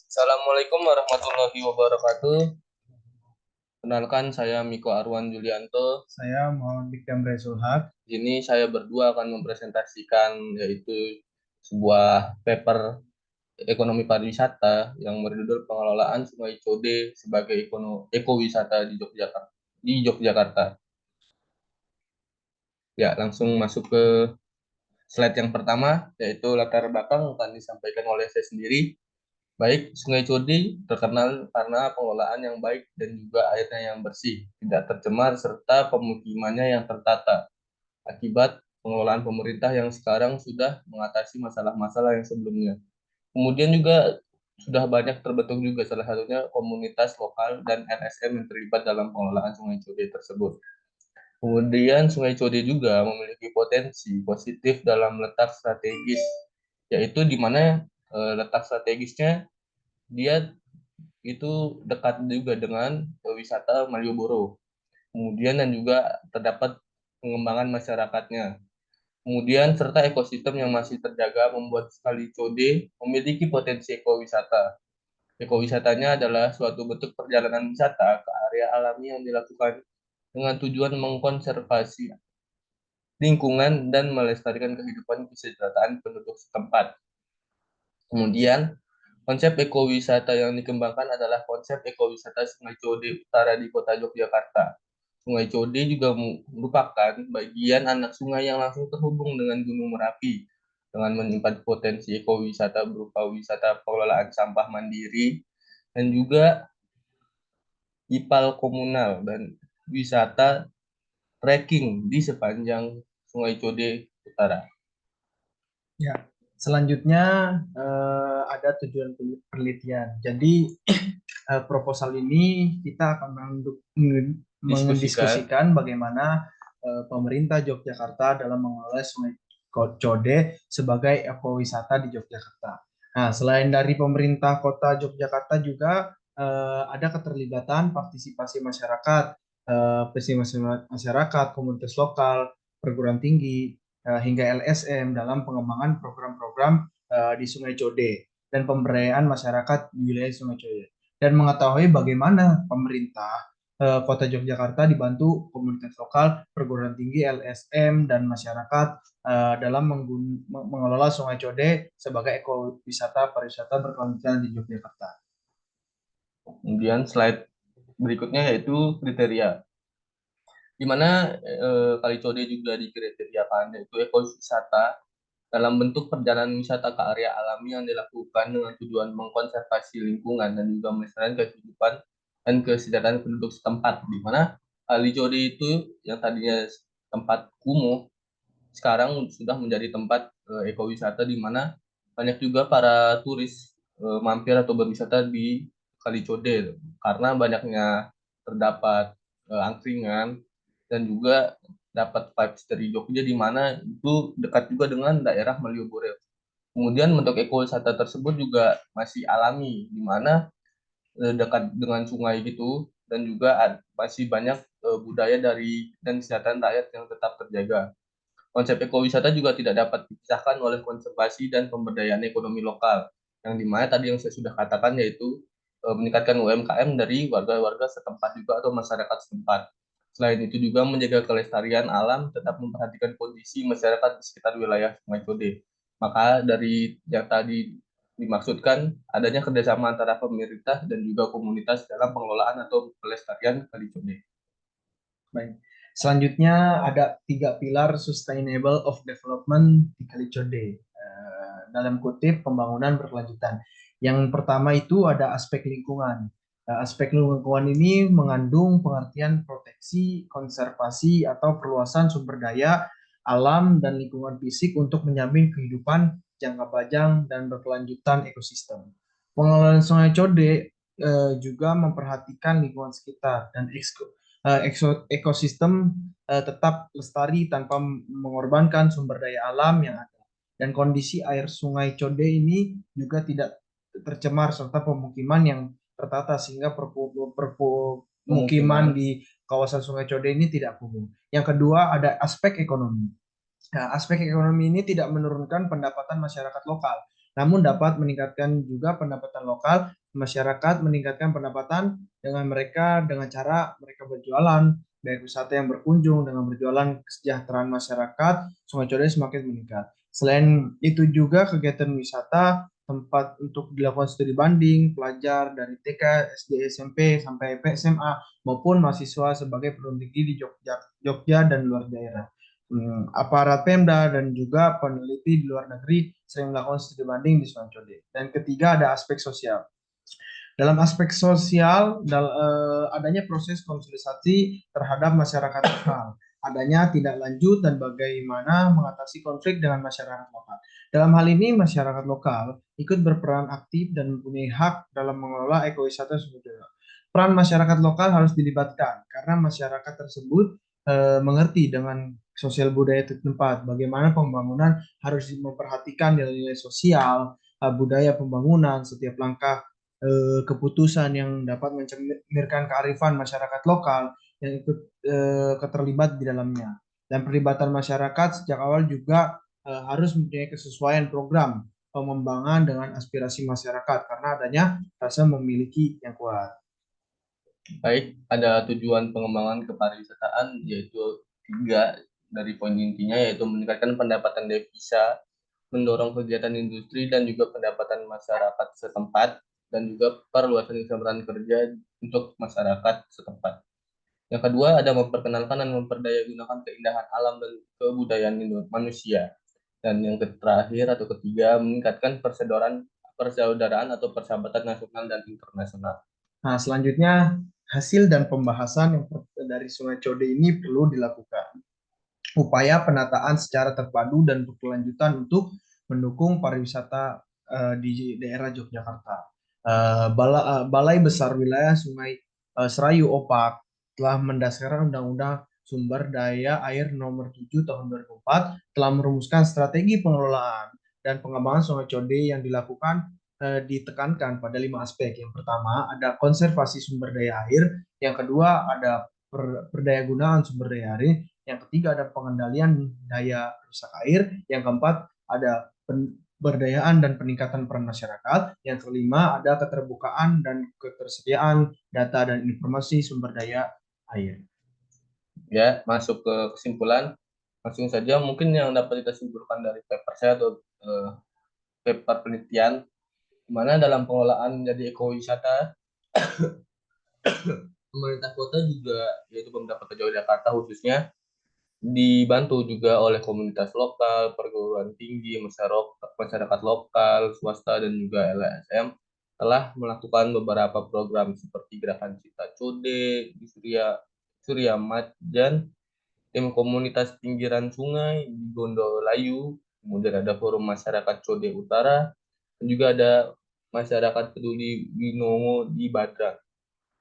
Assalamualaikum warahmatullahi wabarakatuh. Kenalkan saya Miko Arwan Julianto. Saya Muhammad Bikram Sulhak. Di sini saya berdua akan mempresentasikan yaitu sebuah paper ekonomi pariwisata yang berjudul Pengelolaan Sungai Code sebagai ekowisata di Yogyakarta. Ya, langsung masuk ke slide yang pertama, yaitu latar belakang akan disampaikan oleh saya sendiri. Baik, Sungai Code terkenal karena pengelolaan yang baik dan juga airnya yang bersih, tidak tercemar, serta pemukimannya yang tertata. Akibat pengelolaan pemerintah yang sekarang sudah mengatasi masalah-masalah yang sebelumnya. Kemudian juga sudah banyak terbentuk juga salah satunya komunitas lokal dan LSM yang terlibat dalam pengelolaan Sungai Code tersebut. Kemudian Sungai Code juga memiliki potensi positif dalam letak strategis, yaitu di mana letak strategisnya dia itu dekat juga dengan wisata Malioboro. Kemudian dan juga terdapat pengembangan masyarakatnya. Kemudian serta ekosistem yang masih terjaga membuat Kali Code memiliki potensi ekowisata. Ekowisatanya adalah suatu bentuk perjalanan wisata ke area alami yang dilakukan dengan tujuan mengkonservasi lingkungan dan melestarikan kehidupan kesejahteraan penduduk setempat. Kemudian konsep ekowisata yang dikembangkan adalah konsep ekowisata Sungai Code Utara di Kota Yogyakarta. Sungai Code juga merupakan bagian anak sungai yang langsung terhubung dengan Gunung Merapi dengan menyimpan potensi ekowisata berupa wisata pengelolaan sampah mandiri dan juga ipal komunal dan wisata trekking di sepanjang Sungai Code Utara. Ya, selanjutnya ada tujuan penelitian. Jadi proposal ini kita akan Diskusikan. mendiskusikan bagaimana pemerintah Yogyakarta dalam mengelola Sungai Code sebagai ekowisata di Yogyakarta. Nah, selain dari pemerintah Kota Yogyakarta juga ada keterlibatan partisipasi masyarakat, partisipasi masyarakat, komunitas lokal, perguruan tinggi, hingga LSM dalam pengembangan program-program di Sungai Code dan pemberdayaan masyarakat di wilayah Sungai Code dan mengetahui bagaimana pemerintah Kota Yogyakarta dibantu komunitas lokal, perguruan tinggi, LSM dan masyarakat dalam mengelola Sungai Code sebagai ekowisata pariwisata berkelanjutan di Yogyakarta. Kemudian slide berikutnya yaitu kriteria. Di mana Kali Code juga dikriteriakan yaitu ekowisata dalam bentuk perjalanan wisata ke area alami yang dilakukan dengan tujuan mengkonservasi lingkungan dan juga melestarikan kehidupan dan kesejahteraan penduduk setempat. Di mana Kali Code itu yang tadinya tempat kumuh sekarang sudah menjadi tempat ekowisata di mana banyak juga para turis mampir atau berwisata di Kali Code karena banyaknya terdapat angkringan dan juga dapat vibes dari Jogja di mana itu dekat juga dengan daerah Malioboro. Kemudian bentuk ekowisata tersebut juga masih alami di mana dekat dengan sungai gitu dan juga masih banyak budaya dari dan kesehatan rakyat yang tetap terjaga. Konsep ekowisata juga tidak dapat dipisahkan oleh konservasi dan pemberdayaan ekonomi lokal, yang dimana tadi yang saya sudah katakan yaitu meningkatkan UMKM dari warga-warga setempat juga atau masyarakat setempat. Selain itu juga menjaga kelestarian alam, tetap memperhatikan kondisi masyarakat di sekitar wilayah Sungai Code. Maka dari yang tadi dimaksudkan adanya kerjasama antara pemerintah dan juga komunitas dalam pengelolaan atau pelestarian Kali Code. Baik. Selanjutnya ada tiga pilar sustainable of development di Kalicode. Dalam kutip pembangunan berkelanjutan. Yang pertama itu ada aspek lingkungan. Aspek lingkungan ini mengandung pengertian proteksi, konservasi, atau perluasan sumber daya alam dan lingkungan fisik untuk menjamin kehidupan jangka panjang dan berkelanjutan ekosistem. Pengelolaan Sungai Code juga memperhatikan lingkungan sekitar dan ekosistem tetap lestari tanpa mengorbankan sumber daya alam yang ada. Dan kondisi air Sungai Code ini juga tidak tercemar serta pemukiman yang tertata sehingga permukiman Kemungkinan di kawasan Sungai Code ini tidak kumuh. Yang kedua ada aspek ekonomi. Nah, aspek ekonomi ini tidak menurunkan pendapatan masyarakat lokal, namun dapat meningkatkan juga pendapatan lokal masyarakat meningkatkan pendapatan dengan cara mereka berjualan, baik wisata yang berkunjung dengan berjualan, kesejahteraan masyarakat Sungai Codai semakin meningkat. Selain itu juga kegiatan wisata tempat untuk dilakukan studi banding pelajar dari TK, SD, SMP sampai SMA maupun mahasiswa sebagai perguruan tinggi di Jogja dan luar daerah. Aparat Pemda dan juga peneliti di luar negeri sering melakukan studi banding di Sungai Codai. Dan ketiga ada aspek sosial. Dalam aspek sosial, adanya proses konsolidasi terhadap masyarakat lokal, adanya tindak lanjut dan bagaimana mengatasi konflik dengan masyarakat lokal. Dalam hal ini, masyarakat lokal ikut berperan aktif dan mempunyai hak dalam mengelola ekowisata sumber. Peran masyarakat lokal harus dilibatkan karena masyarakat tersebut mengerti dengan sosial budaya tempat, bagaimana pembangunan harus memperhatikan nilai-nilai sosial, budaya pembangunan, setiap langkah keputusan yang dapat mencerminkan kearifan masyarakat lokal yang ikut keterlibat di dalamnya. Dan perlibatan masyarakat sejak awal juga harus mempunyai kesesuaian program pengembangan dengan aspirasi masyarakat karena adanya rasa memiliki yang kuat. Baik, ada tujuan pengembangan kepariwisataan yaitu tiga dari poin intinya, yaitu meningkatkan pendapatan devisa, mendorong kegiatan industri dan juga pendapatan masyarakat setempat, dan juga perluasan kesempatan kerja untuk masyarakat setempat. Yang kedua ada memperkenalkan dan memperdayagunakan keindahan alam dan kebudayaan manusia. Dan yang terakhir atau ketiga meningkatkan persaudaraan atau persahabatan nasional dan internasional. Nah, selanjutnya hasil dan pembahasan yang dari Sungai Code ini perlu dilakukan. Upaya penataan secara terpadu dan berkelanjutan untuk mendukung pariwisata di daerah Yogyakarta. Balai Besar Wilayah Sungai Serayu Opak telah mendasarkan Undang-Undang Sumber Daya Air Nomor 7 Tahun 2004 telah merumuskan strategi pengelolaan dan pengembangan Sungai Code yang dilakukan ditekankan pada 5 aspek. Yang pertama ada konservasi sumber daya air, yang kedua ada perdayagunaan sumber daya air, yang ketiga ada pengendalian daya rusak air, yang keempat ada pemberdayaan dan peningkatan peran masyarakat, yang kelima ada keterbukaan dan ketersediaan data dan informasi sumber daya air. Ya, masuk ke kesimpulan, langsung saja mungkin yang dapat kita simpulkan dari paper saya atau paper penelitian, di mana dalam pengelolaan jadi ekowisata, pemerintah kota juga, yaitu pemerintah kota Yogyakarta khususnya, dibantu juga oleh komunitas lokal, perguruan tinggi, masyarakat lokal, swasta, dan juga LSM telah melakukan beberapa program seperti Gerakan Cita Code di Surya Madjan, tim komunitas pinggiran sungai di Gondolayu, kemudian ada Forum Masyarakat Code Utara, dan juga ada Masyarakat Peduli Winongo di Badrang.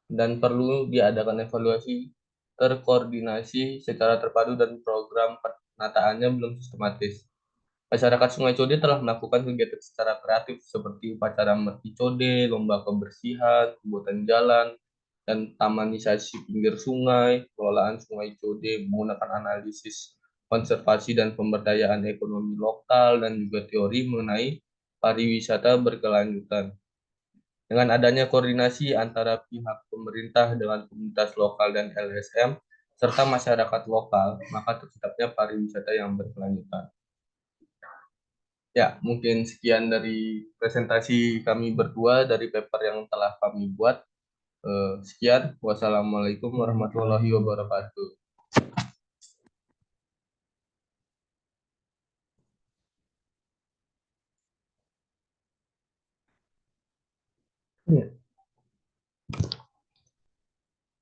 Dan perlu diadakan evaluasi terkoordinasi secara terpadu dan program penataannya belum sistematis. Masyarakat Sungai Code telah melakukan kegiatan secara kreatif seperti upacara merti code, lomba kebersihan, pembuatan jalan, dan tamanisasi pinggir sungai, pengelolaan Sungai Code menggunakan analisis konservasi dan pemberdayaan ekonomi lokal, dan juga teori mengenai pariwisata berkelanjutan. Dengan adanya koordinasi antara pihak pemerintah dengan komunitas lokal dan LSM, serta masyarakat lokal, maka terciptanya pariwisata yang berkelanjutan. Ya, mungkin sekian dari presentasi kami berdua dari paper yang telah kami buat. Sekian, wassalamualaikum warahmatullahi wabarakatuh. Ya.